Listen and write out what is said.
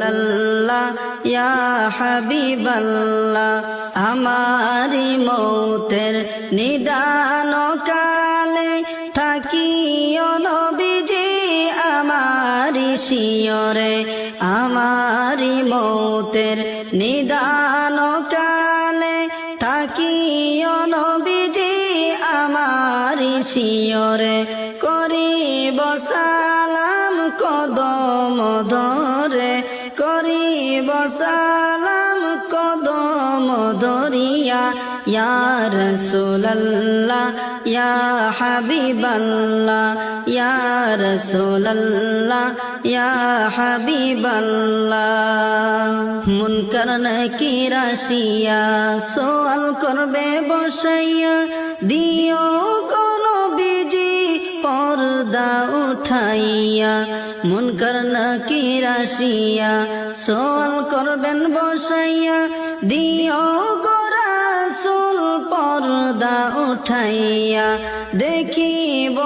রাসূলাল্লাহ ইয়া হাবিবাল্লাহ আমারি মৌতের নিদান কালে থাকিও নবীজি আমারি শিয়রে আমারি মৌতের নিদান কালে থাকিও নবীজি আমারি শিয়রে করিব সালাম কদম ধরে করিব সালাম কদম ধরিয়া ইয়া রাসূলাল্লাহ ইয়া হাবিবাল্লাহ ইয়া রাসূলাল্লাহ ইয়া হাবিবাল্লাহ মুনকার নাকির আসিয়া সওয়াল করবে বসাইয়া দিও নবীজি পর্দা উঠাইয়া মুনকার নাকির আসিয়া সওয়াল করবেন বসাইয়া দিও রাসূল পর্দা উঠাইয়া দেখিব